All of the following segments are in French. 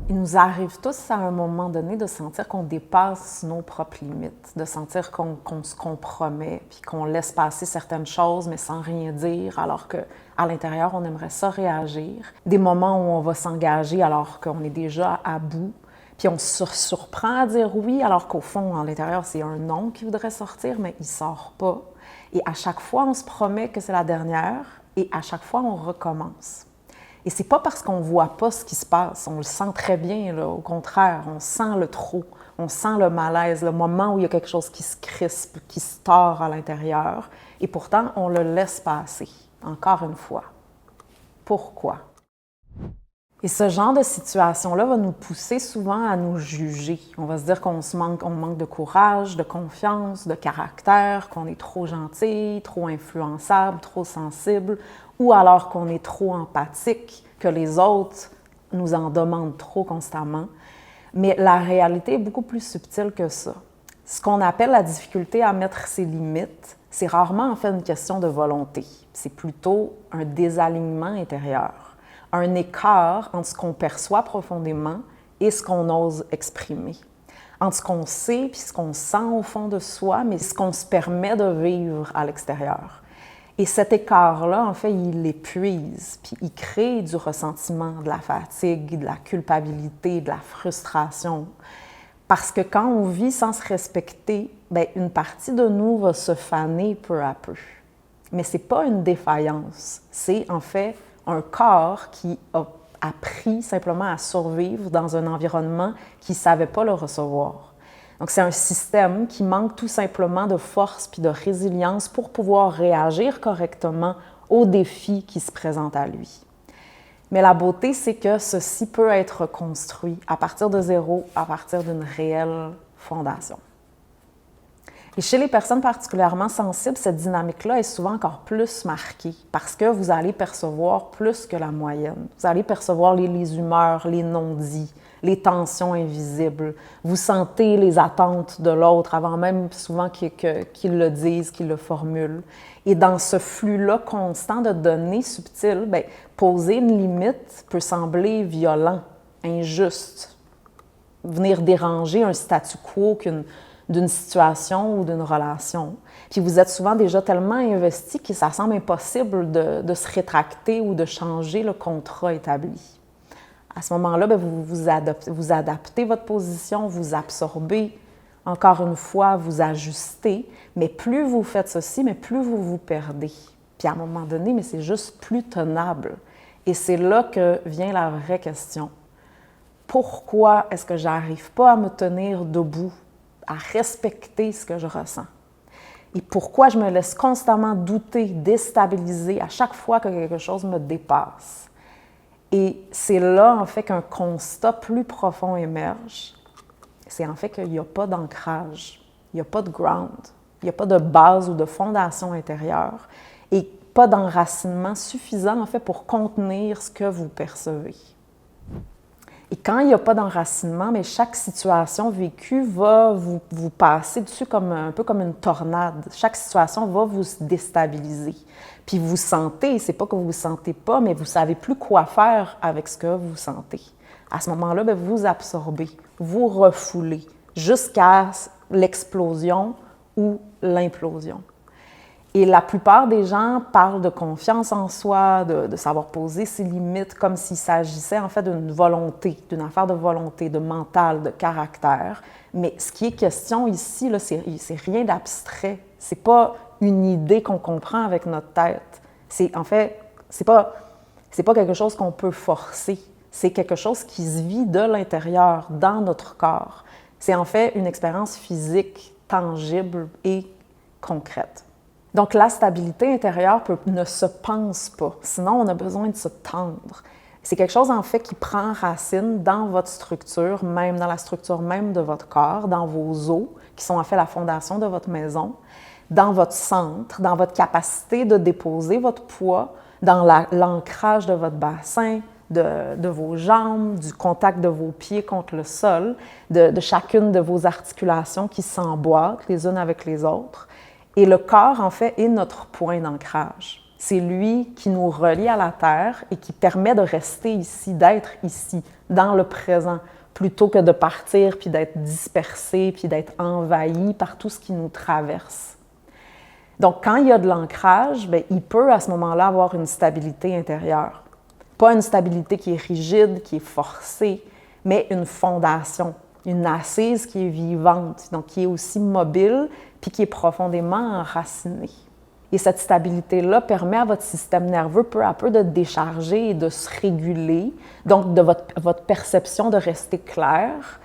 Il nous arrive tous à un moment donné de sentir qu'on dépasse nos propres limites, de sentir qu'on se compromet, puis qu'on laisse passer certaines choses, mais sans rien dire, alors qu'à l'intérieur, on aimerait ça réagir. Des moments où on va s'engager alors qu'on est déjà à bout, puis on se surprend à dire oui, alors qu'au fond, à l'intérieur, c'est un non qui voudrait sortir, mais il ne sort pas. Et à chaque fois, on se promet que c'est la dernière, et à chaque fois, on recommence. Et c'est pas parce qu'on voit pas ce qui se passe, on le sent très bien, là. Au contraire, on sent le trop, on sent le malaise, le moment où il y a quelque chose qui se crispe, qui se tord à l'intérieur, et pourtant, on le laisse passer, encore une fois. Pourquoi? Et ce genre de situation-là va nous pousser souvent à nous juger. On va se dire qu'on manque de courage, de confiance, de caractère, qu'on est trop gentil, trop influençable, trop sensible, ou alors qu'on est trop empathique, que les autres nous en demandent trop constamment. Mais la réalité est beaucoup plus subtile que ça. Ce qu'on appelle la difficulté à mettre ses limites, c'est rarement en fait une question de volonté. C'est plutôt un désalignement intérieur, un écart entre ce qu'on perçoit profondément et ce qu'on ose exprimer, entre ce qu'on sait puis ce qu'on sent au fond de soi, mais ce qu'on se permet de vivre à l'extérieur. Et cet écart-là, en fait, il l'épuise, puis il crée du ressentiment, de la fatigue, de la culpabilité, de la frustration. Parce que quand on vit sans se respecter, bien, une partie de nous va se faner peu à peu. Mais ce n'est pas une défaillance, c'est en fait un corps qui a appris simplement à survivre dans un environnement qui ne savait pas le recevoir. Donc, c'est un système qui manque tout simplement de force puis de résilience pour pouvoir réagir correctement aux défis qui se présentent à lui. Mais la beauté, c'est que ceci peut être construit à partir de zéro, à partir d'une réelle fondation. Et chez les personnes particulièrement sensibles, cette dynamique-là est souvent encore plus marquée parce que vous allez percevoir plus que la moyenne. Vous allez percevoir les humeurs, les non-dits, les tensions invisibles. Vous sentez les attentes de l'autre avant même souvent qu'il le dise, qu'il le formule. Et dans ce flux-là constant de données subtiles, bien, poser une limite peut sembler violent, injuste, venir déranger un statu quo d'une situation ou d'une relation. Puis vous êtes souvent déjà tellement investi que ça semble impossible de se rétracter ou de changer le contrat établi. À ce moment-là, bien, vous adaptez votre position, vous absorbez, encore une fois, vous ajustez, mais plus vous faites ceci, mais plus vous vous perdez. Puis à un moment donné, mais c'est juste plus tenable. Et c'est là que vient la vraie question. Pourquoi est-ce que j'arrive pas à me tenir debout, à respecter ce que je ressens? Et pourquoi je me laisse constamment douter, déstabiliser à chaque fois que quelque chose me dépasse? Et c'est là, en fait, qu'un constat plus profond émerge. C'est en fait qu'il n'y a pas d'ancrage, il n'y a pas de ground, il n'y a pas de base ou de fondation intérieure et pas d'enracinement suffisant, en fait, pour contenir ce que vous percevez. Et quand il n'y a pas d'enracinement, mais chaque situation vécue va vous passer dessus un peu comme une tornade. Chaque situation va vous déstabiliser. Puis vous sentez, c'est pas que vous ne vous sentez pas, mais vous ne savez plus quoi faire avec ce que vous sentez. À ce moment-là, bien, vous absorbez, vous refoulez jusqu'à l'explosion ou l'implosion. Et la plupart des gens parlent de confiance en soi, de savoir poser ses limites, comme s'il s'agissait en fait d'une volonté, d'une affaire de volonté, de mental, de caractère. Mais ce qui est question ici, là, c'est rien d'abstrait. C'est pas une idée qu'on comprend avec notre tête. C'est en fait, c'est pas quelque chose qu'on peut forcer. C'est quelque chose qui se vit de l'intérieur, dans notre corps. C'est en fait une expérience physique, tangible et concrète. Donc, la stabilité intérieure ne se pense pas. Sinon, on a besoin de se tendre. C'est quelque chose, en fait, qui prend racine dans votre structure, même dans la structure même de votre corps, dans vos os, qui sont en fait la fondation de votre maison, dans votre centre, dans votre capacité de déposer votre poids, dans l'ancrage de votre bassin, de vos jambes, du contact de vos pieds contre le sol, de chacune de vos articulations qui s'emboîtent les unes avec les autres. Et le corps, en fait, est notre point d'ancrage. C'est lui qui nous relie à la Terre et qui permet de rester ici, d'être ici, dans le présent, plutôt que de partir puis d'être dispersé puis d'être envahi par tout ce qui nous traverse. Donc, quand il y a de l'ancrage, bien, il peut à ce moment-là avoir une stabilité intérieure. Pas une stabilité qui est rigide, qui est forcée, mais une fondation, une assise qui est vivante, donc qui est aussi mobile puis qui est profondément enracinée. Et cette stabilité-là permet à votre système nerveux peu à peu de décharger et de se réguler, donc de votre perception de rester claire.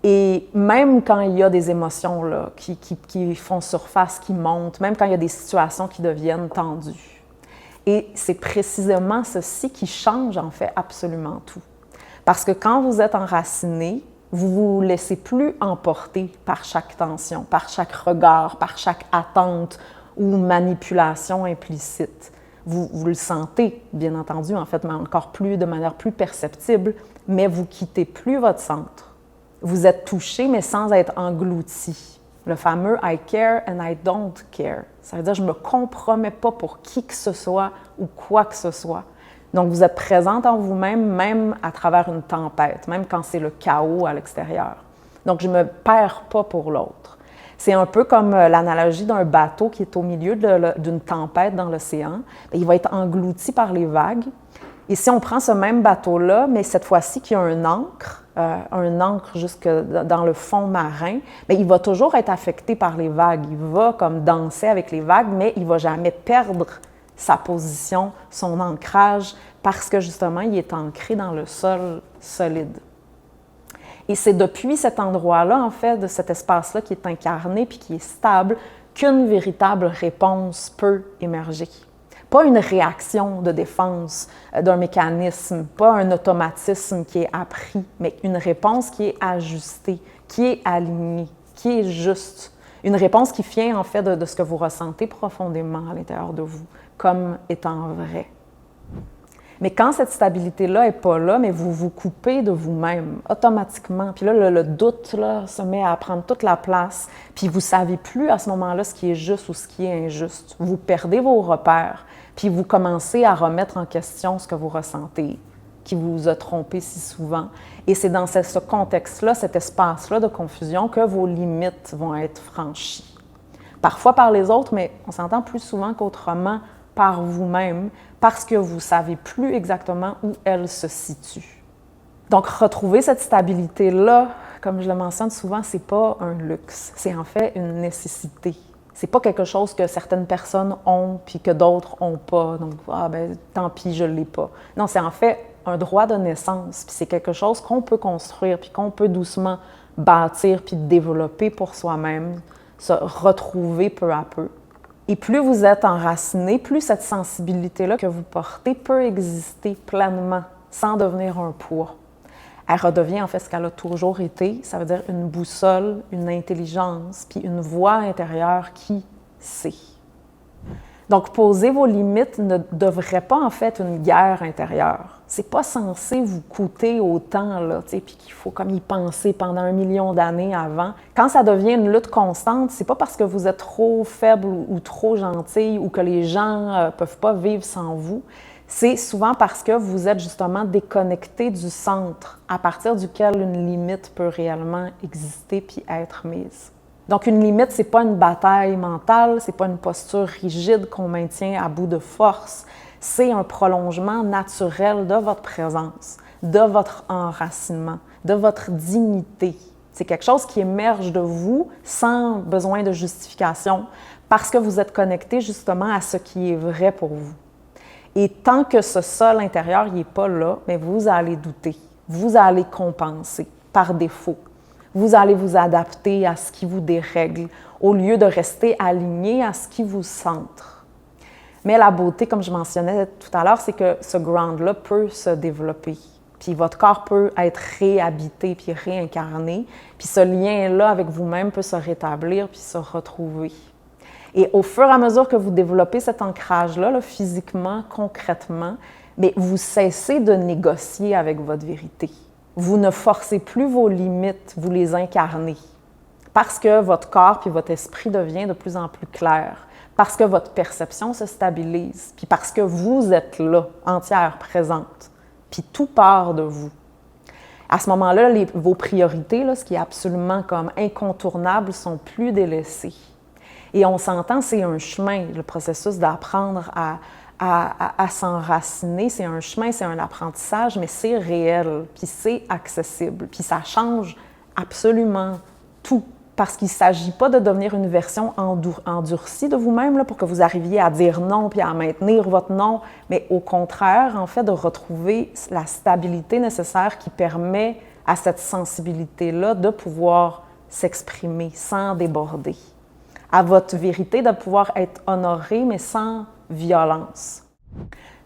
Et même quand il y a des émotions là, qui font surface, qui montent, même quand il y a des situations qui deviennent tendues. Et c'est précisément ceci qui change en fait absolument tout. Parce que quand vous êtes enraciné, vous vous laissez plus emporter par chaque tension, par chaque regard, par chaque attente ou manipulation implicite. Vous le sentez, bien entendu, en fait, mais encore plus, de manière plus perceptible, mais vous quittez plus votre centre. Vous êtes touché, mais sans être englouti. Le fameux « I care and I don't care ». Ça veut dire « je ne me compromets pas pour qui que ce soit ou quoi que ce soit ». Donc, vous êtes présente en vous-même, même à travers une tempête, même quand c'est le chaos à l'extérieur. Donc, je ne me perds pas pour l'autre. C'est un peu comme l'analogie d'un bateau qui est au milieu d'une tempête dans l'océan. Il va être englouti par les vagues. Et si on prend ce même bateau-là, mais cette fois-ci qui a un ancre jusque dans le fond marin, bien, il va toujours être affecté par les vagues. Il va comme danser avec les vagues, mais il ne va jamais perdre sa position, son ancrage, parce que justement, il est ancré dans le sol solide. Et c'est depuis cet endroit-là, en fait, de cet espace-là qui est incarné puis qui est stable, qu'une véritable réponse peut émerger. Pas une réaction de défense d'un mécanisme, pas un automatisme qui est appris, mais une réponse qui est ajustée, qui est alignée, qui est juste. Une réponse qui vient, en fait, de ce que vous ressentez profondément à l'intérieur de vous, comme étant vrai. Mais quand cette stabilité-là n'est pas là, mais vous vous coupez de vous-même automatiquement, puis là, le doute là, se met à prendre toute la place, puis vous ne savez plus à ce moment-là ce qui est juste ou ce qui est injuste. Vous perdez vos repères, puis vous commencez à remettre en question ce que vous ressentez, qui vous a trompé si souvent. Et c'est dans ce contexte-là, cet espace-là de confusion, que vos limites vont être franchies. Parfois par les autres, mais on s'entend plus souvent qu'autrement par vous-même, parce que vous ne savez plus exactement où elle se situe. Donc, retrouver cette stabilité-là, comme je le mentionne souvent, ce n'est pas un luxe, c'est en fait une nécessité. Ce n'est pas quelque chose que certaines personnes ont puis que d'autres n'ont pas. Donc, tant pis, je ne l'ai pas. Non, c'est en fait un droit de naissance, puis c'est quelque chose qu'on peut construire puis qu'on peut doucement bâtir puis développer pour soi-même, se retrouver peu à peu. Et plus vous êtes enraciné, plus cette sensibilité-là que vous portez peut exister pleinement, sans devenir un poids. Elle redevient en fait ce qu'elle a toujours été, ça veut dire une boussole, une intelligence, puis une voix intérieure qui sait. Donc, poser vos limites ne devrait pas en fait une guerre intérieure. C'est pas censé vous coûter autant, là, puis qu'il faut comme y penser pendant 1 million d'années avant. Quand ça devient une lutte constante, c'est pas parce que vous êtes trop faible ou trop gentil ou que les gens peuvent pas vivre sans vous. C'est souvent parce que vous êtes justement déconnecté du centre à partir duquel une limite peut réellement exister puis être mise. Donc, une limite, c'est pas une bataille mentale, c'est pas une posture rigide qu'on maintient à bout de force. C'est un prolongement naturel de votre présence, de votre enracinement, de votre dignité. C'est quelque chose qui émerge de vous sans besoin de justification parce que vous êtes connecté justement à ce qui est vrai pour vous. Et tant que ce sol intérieur n'est pas là, mais vous allez douter, vous allez compenser par défaut. Vous allez vous adapter à ce qui vous dérègle au lieu de rester aligné à ce qui vous centre. Mais la beauté, comme je mentionnais tout à l'heure, c'est que ce ground-là peut se développer. Puis votre corps peut être réhabité puis réincarné. Puis ce lien-là avec vous-même peut se rétablir puis se retrouver. Et au fur et à mesure que vous développez cet ancrage-là, là, physiquement, concrètement, mais vous cessez de négocier avec votre vérité. Vous ne forcez plus vos limites, vous les incarnez. Parce que votre corps puis votre esprit devient de plus en plus clair. parce que votre perception se stabilise, puis parce que vous êtes là, entière, présente, puis tout part de vous. À ce moment-là, vos priorités, là, ce qui est absolument comme incontournable, sont plus délaissées. Et on s'entend, c'est un chemin, le processus d'apprendre à s'enraciner, c'est un chemin, c'est un apprentissage, mais c'est réel, puis c'est accessible, puis ça change absolument tout. Parce qu'il ne s'agit pas de devenir une version endurcie de vous-même là, pour que vous arriviez à dire non puis à maintenir votre non, mais au contraire, en fait, de retrouver la stabilité nécessaire qui permet à cette sensibilité-là de pouvoir s'exprimer sans déborder. À votre vérité de pouvoir être honoré, mais sans violence.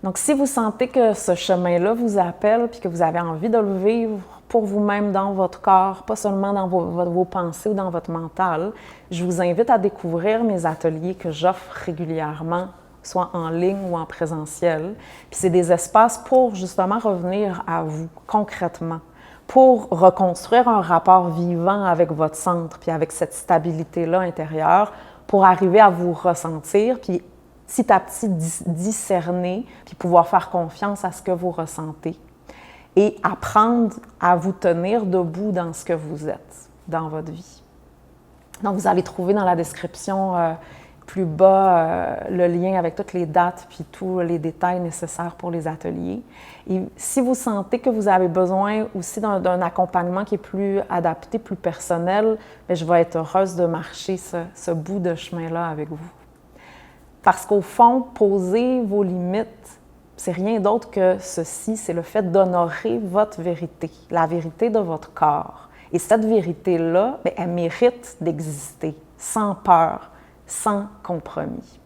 Donc, si vous sentez que ce chemin-là vous appelle puis que vous avez envie de le vivre pour vous-même dans votre corps, pas seulement dans vos pensées ou dans votre mental, je vous invite à découvrir mes ateliers que j'offre régulièrement, soit en ligne ou en présentiel. Puis c'est des espaces pour justement revenir à vous concrètement, pour reconstruire un rapport vivant avec votre centre, puis avec cette stabilité-là intérieure, pour arriver à vous ressentir, puis petit à petit discerner, puis pouvoir faire confiance à ce que vous ressentez et apprendre à vous tenir debout dans ce que vous êtes, dans votre vie. Donc, vous allez trouver dans la description plus bas le lien avec toutes les dates puis tous les détails nécessaires pour les ateliers. Et si vous sentez que vous avez besoin aussi d'un accompagnement qui est plus adapté, plus personnel, bien, je vais être heureuse de marcher ce bout de chemin-là avec vous. Parce qu'au fond, poser vos limites, c'est rien d'autre que ceci, c'est le fait d'honorer votre vérité, la vérité de votre corps. Et cette vérité-là, bien, elle mérite d'exister, sans peur, sans compromis.